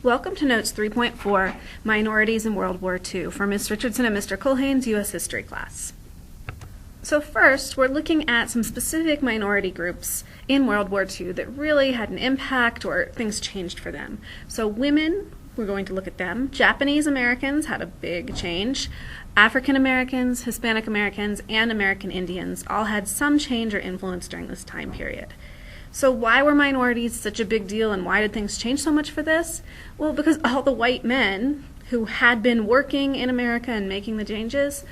Welcome to Notes 3.4, Minorities in World War II, for Ms. Richardson and Mr. Culhane's U.S. History class. So first, we're looking at some specific minority groups in World War II that really had an impact or things changed for them. So women, we're going to look at them. Japanese Americans had a big change. African Americans, Hispanic Americans, and American Indians all had some change or influence during this time period. So why were minorities such a big deal, and why did things change so much for this? Well, because all the white men who had been working in America and making the changes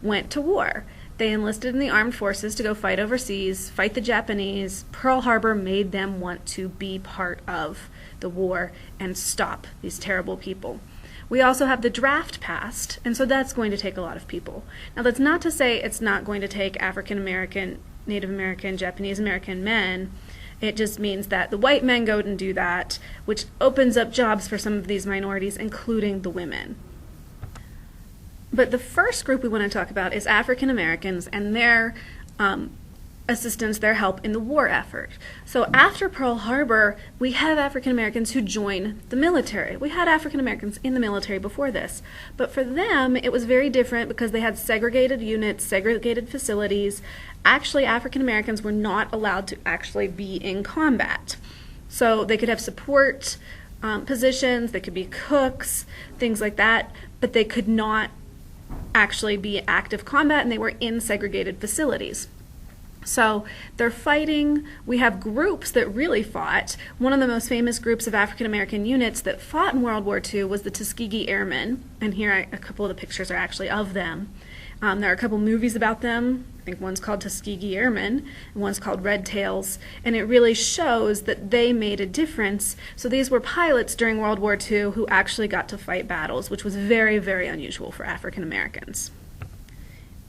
went to war. They enlisted in the armed forces to go fight overseas, fight the Japanese. Pearl Harbor made them want to be part of the war and stop these terrible people. We also have the draft passed, and so that's going to take a lot of people. Now, that's not to say it's not going to take African American, Native American, Japanese American men. It just means that the white men go and do that, which opens up jobs for some of these minorities, including the women. But the first group we want to talk about is African Americans and their assistance, their help in the war effort. So after Pearl Harbor, we have African Americans who join the military. We had African Americans in the military before this, but for them it was very different because they had segregated units, segregated facilities. Actually, African Americans were not allowed to actually be in combat. So they could have support positions, they could be cooks, things like that, but they could not actually be active combat, and they were in segregated facilities. So they're fighting. We have groups that really fought. One of the most famous groups of African American units that fought in World War II was the Tuskegee Airmen, and here a couple of the pictures are actually of them. There are a couple movies about them. I think one's called Tuskegee Airmen, and one's called Red Tails, and it really shows that they made a difference. So these were pilots during World War II who actually got to fight battles, which was very, very unusual for African Americans.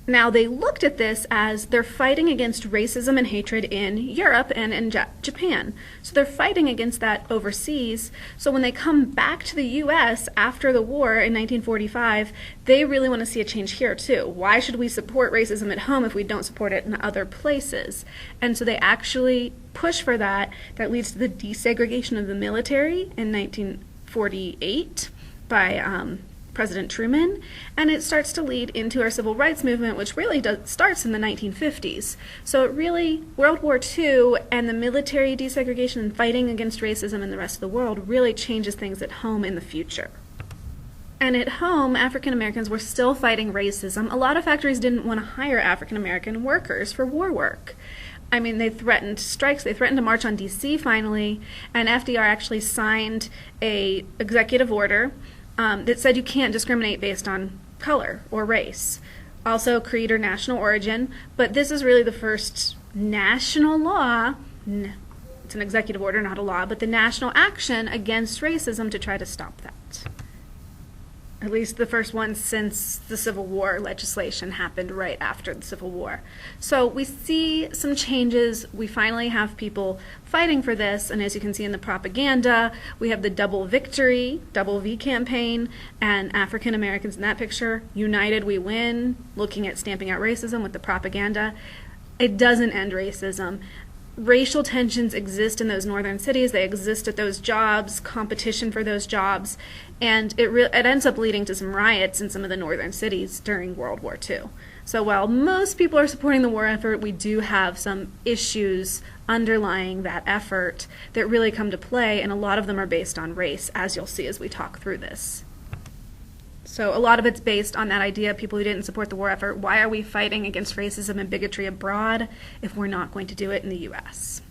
Now, they looked at this as they're fighting against racism and hatred in Europe and in Japan. So they're fighting against that overseas. So when they come back to the U.S. after the war in 1945, they really want to see a change here too. Why should we support racism at home if we don't support it in other places? And so they actually push for that. That leads to the desegregation of the military in 1948 by President Truman, and it starts to lead into our civil rights movement, which really starts in the 1950s. So it really, World War II and the military desegregation and fighting against racism in the rest of the world really changes things at home in the future. And at home, African Americans were still fighting racism. A lot of factories didn't want to hire African American workers for war work. I mean, they threatened strikes, they threatened to march on D.C. finally, and FDR actually signed an executive order that said you can't discriminate based on color or race, also creed or national origin, but this is really the first national law, it's an executive order, not a law, but the national action against racism to try to stop that. At least the first one since the Civil War legislation happened right after the Civil War. So we see some changes. We finally have people fighting for this, and as you can see in the propaganda, we have the Double Victory, Double V campaign, and African Americans in that picture. United we win, looking at stamping out racism with the propaganda. It doesn't end racism. Racial tensions exist in those northern cities. They exist at those jobs, competition for those jobs, and it ends up leading to some riots in some of the northern cities during World War II. So while most people are supporting the war effort, we do have some issues underlying that effort that really come to play, and a lot of them are based on race, as you'll see as we talk through this. So a lot of it's based on that idea of people who didn't support the war effort. Why are we fighting against racism and bigotry abroad if we're not going to do it in the U.S.?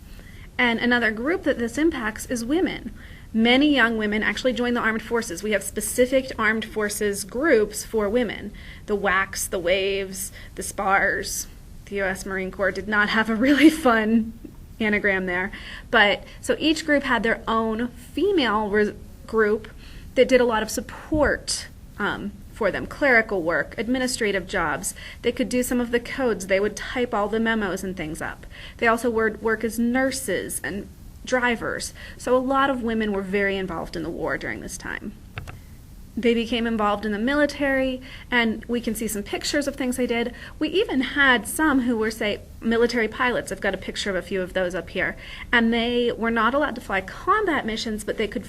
And another group that this impacts is women. Many young women actually join the armed forces. We have specific armed forces groups for women. The WWIIs, the WWIIs, the SPARs. The U.S. Marine Corps did not have a really fun anagram there. But so each group had their own female group that did a lot of support for them, clerical work, administrative jobs. They could do some of the codes. They would type all the memos and things up. They also would work as nurses and drivers. So a lot of women were very involved in the war during this time. They became involved in the military, and we can see some pictures of things they did. We even had some who were, say, military pilots. I've got a picture of a few of those up here. And they were not allowed to fly combat missions, but they could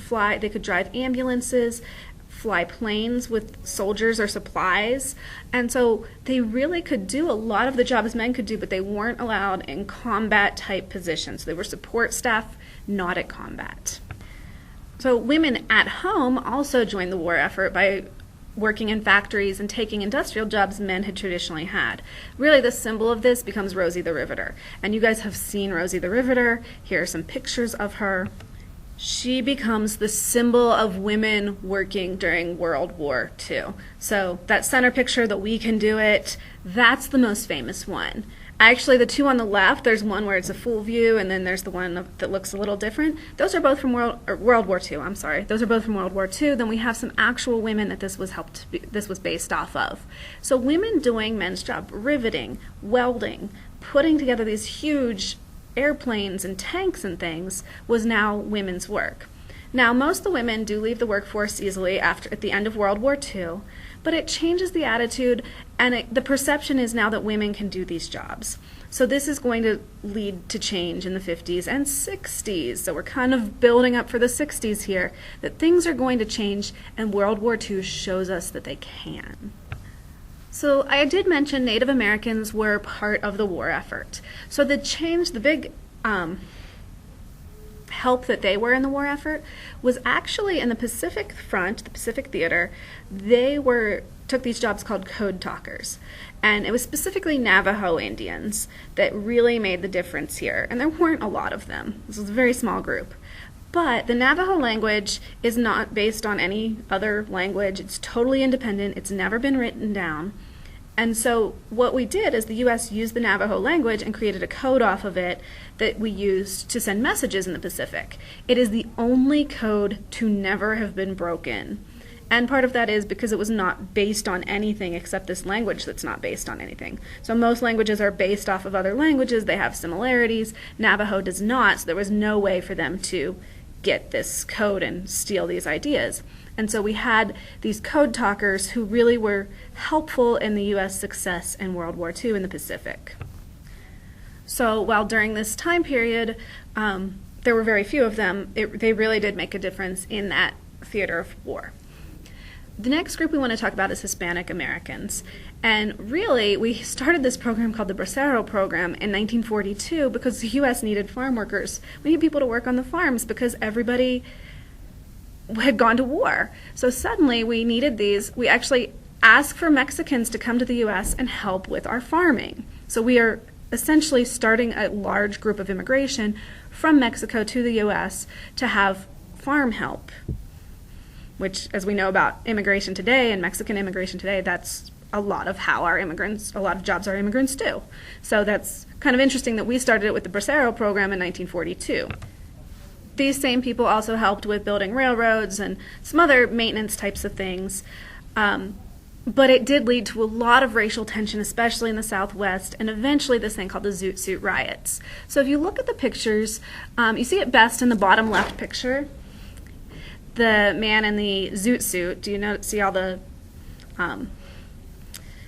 drive ambulances, fly planes with soldiers or supplies. And so they really could do a lot of the jobs men could do, but they weren't allowed in combat type positions. They were support staff, not at combat. So women at home also joined the war effort by working in factories and taking industrial jobs men had traditionally had. Really, the symbol of this becomes Rosie the Riveter. And you guys have seen Rosie the Riveter. Here are some pictures of her. She becomes the symbol of women working during World War II. So that center picture, the We Can Do It, that's the most famous one. Actually, the two on the left, there's one where it's a full view, and then there's the one that looks a little different. Those are both from World War II. I'm sorry. Those are both from World War II. Then we have some actual women that this was based off of. So women doing men's job, riveting, welding, putting together these huge airplanes and tanks and things was now women's work. Now, most of the women do leave the workforce easily at the end of World War II, but it changes the attitude, and the perception is now that women can do these jobs. So this is going to lead to change in the 50s and 60s. So we're kind of building up for the 60s here, that things are going to change, and World War II shows us that they can. So I did mention Native Americans were part of the war effort. So the big help that they were in the war effort was actually in the Pacific Front, the Pacific Theater. They took these jobs called code talkers. And it was specifically Navajo Indians that really made the difference here. And there weren't a lot of them. This was a very small group. But the Navajo language is not based on any other language. It's totally independent. It's never been written down. And so what we did is the U.S. used the Navajo language and created a code off of it that we used to send messages in the Pacific. It is the only code to never have been broken. And part of that is because it was not based on anything except this language that's not based on anything. So most languages are based off of other languages. They have similarities. Navajo does not, so there was no way for them to get this code and steal these ideas. And so we had these code talkers who really were helpful in the U.S. success in World War II in the Pacific. So while during this time period, there were very few of them, they really did make a difference in that theater of war. The next group we want to talk about is Hispanic Americans. And really, we started this program called the Bracero Program in 1942 because the U.S. needed farm workers. We need people to work on the farms because everybody had gone to war. So suddenly we needed these. We actually asked for Mexicans to come to the U.S. and help with our farming. So we are essentially starting a large group of immigration from Mexico to the U.S. to have farm help, which, as we know about immigration today and Mexican immigration today, that's a lot of jobs our immigrants do. So that's kind of interesting that we started it with the Bracero Program in 1942. These same people also helped with building railroads and some other maintenance types of things. But it did lead to a lot of racial tension, especially in the Southwest, and eventually this thing called the Zoot Suit Riots. So if you look at the pictures, you see it best in the bottom left picture. The man in the zoot suit, do you see all the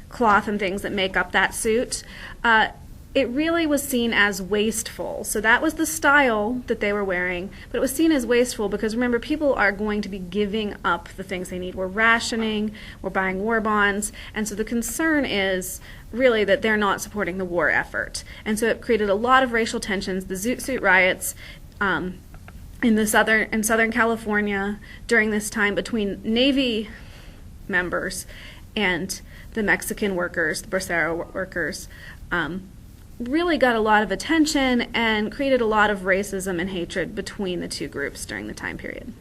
cloth and things that make up that suit? It really was seen as wasteful. So that was the style that they were wearing, but it was seen as wasteful because, remember, people are going to be giving up the things they need. We're rationing, we're buying war bonds, and so the concern is really that they're not supporting the war effort. And so it created a lot of racial tensions. The Zoot Suit Riots in Southern California during this time between Navy members and the Mexican workers, the Bracero workers, really got a lot of attention and created a lot of racism and hatred between the two groups during the time period.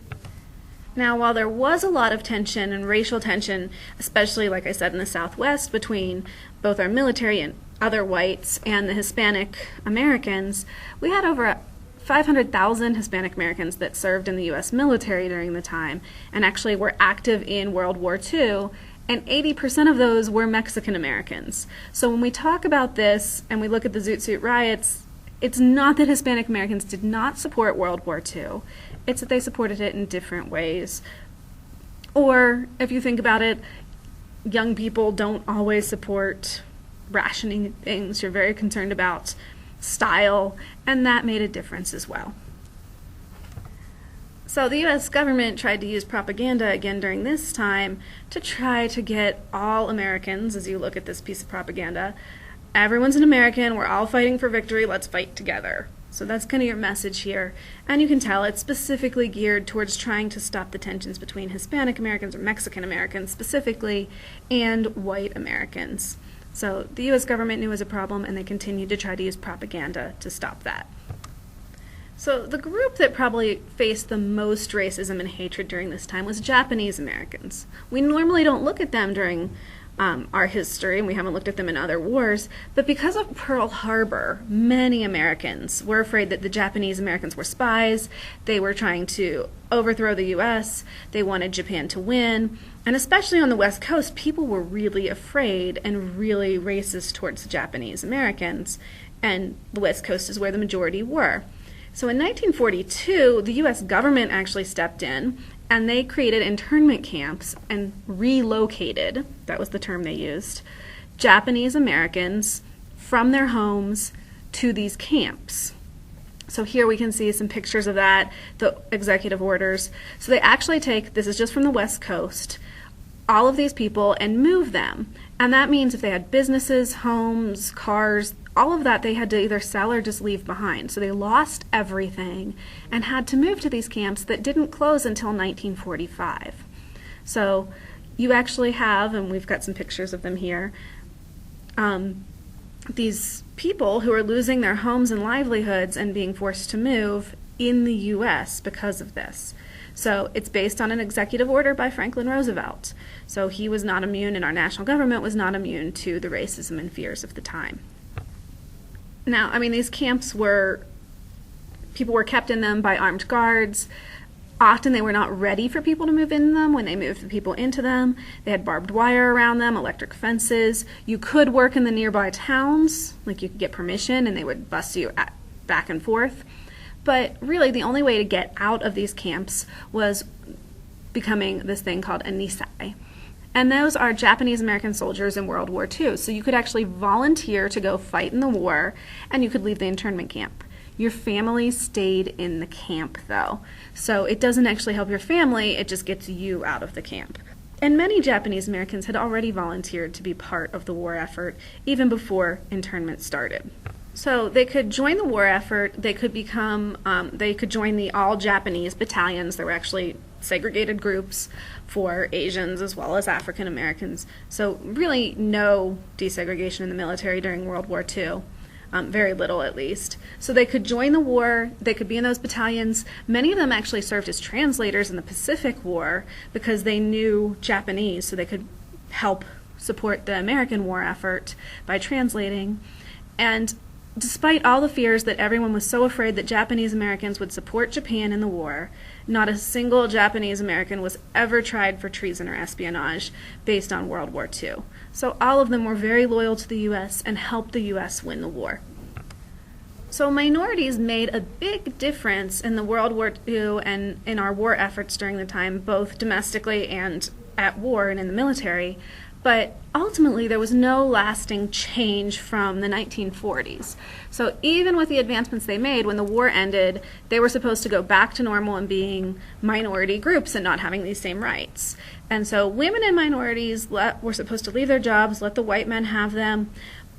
Now, while there was a lot of tension and racial tension, especially, like I said, in the Southwest between both our military and other whites and the Hispanic Americans, we had over 500,000 Hispanic Americans that served in the U.S. military during the time and actually were active in World War II, and 80% of those were Mexican Americans. So when we talk about this and we look at the Zoot Suit Riots, it's not that Hispanic Americans did not support World War II, it's that they supported it in different ways. Or if you think about it, young people don't always support rationing things. You're very concerned about style, and that made a difference as well. So the U.S. government tried to use propaganda again during this time to try to get all Americans, as you look at this piece of propaganda, everyone's an American, we're all fighting for victory, let's fight together. So that's kind of your message here. And you can tell it's specifically geared towards trying to stop the tensions between Hispanic Americans, or Mexican Americans specifically, and white Americans. So the U.S. government knew it was a problem, and they continued to try to use propaganda to stop that. So the group that probably faced the most racism and hatred during this time was Japanese Americans. We normally don't look at them during our history, and we haven't looked at them in other wars, but because of Pearl Harbor, many Americans were afraid that the Japanese Americans were spies. They were trying to overthrow the U.S. They wanted Japan to win, and especially on the West Coast, people were really afraid and really racist towards the Japanese Americans, and the West Coast is where the majority were. So in 1942, the U.S. government actually stepped in, and they created internment camps and relocated, that was the term they used, Japanese Americans from their homes to these camps. So here we can see some pictures of that, the executive orders. So they actually take, this is just from the West Coast, all of these people and move them. And that means if they had businesses, homes, cars, all of that they had to either sell or just leave behind. So they lost everything and had to move to these camps that didn't close until 1945. So you actually have, and we've got some pictures of them here, these people who are losing their homes and livelihoods and being forced to move in the U.S. because of this. So it's based on an executive order by Franklin Roosevelt. So he was not immune, and our national government was not immune to the racism and fears of the time. Now, I mean, these camps were, people were kept in them by armed guards. Often they were not ready for people to move in them when they moved the people into them. They had barbed wire around them, electric fences. You could work in the nearby towns, like you could get permission and they would bus you back and forth. But really the only way to get out of these camps was becoming this thing called a Nisei. And those are Japanese American soldiers in World War II. So you could actually volunteer to go fight in the war, and you could leave the internment camp. Your family stayed in the camp, though. So it doesn't actually help your family, it just gets you out of the camp. And many Japanese Americans had already volunteered to be part of the war effort, even before internment started. So they could join the war effort, they could become, they could join the all-Japanese battalions. There were actually segregated groups for Asians as well as African Americans. So really no desegregation in the military during World War II. Very little at least. So they could join the war, they could be in those battalions. Many of them actually served as translators in the Pacific War because they knew Japanese, so they could help support the American war effort by translating. And despite all the fears that everyone was so afraid that Japanese Americans would support Japan in the war, not a single Japanese American was ever tried for treason or espionage based on World War II. So all of them were very loyal to the U.S. and helped the U.S. win the war. So minorities made a big difference in the World War II and in our war efforts during the time, both domestically and at war and in the military. But ultimately, there was no lasting change from the 1940s. So even with the advancements they made, when the war ended, they were supposed to go back to normal and being minority groups and not having these same rights. And so women and minorities were supposed to leave their jobs, let the white men have them.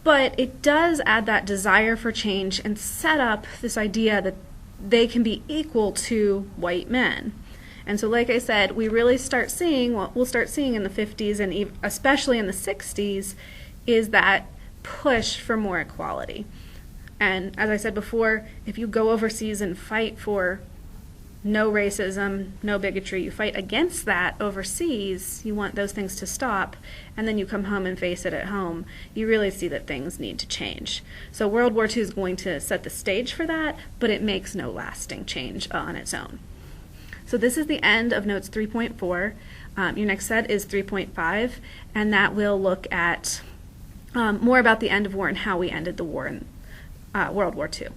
But it does add that desire for change and set up this idea that they can be equal to white men. And so like I said, we really start seeing, what we'll start seeing in the 50s and especially in the 60s, is that push for more equality. And as I said before, if you go overseas and fight for no racism, no bigotry, you fight against that overseas, you want those things to stop, and then you come home and face it at home, you really see that things need to change. So World War II is going to set the stage for that, but it makes no lasting change on its own. So this is the end of Notes 3.4. Your next set is 3.5, and that will look at more about the end of war and how we ended the war in World War II.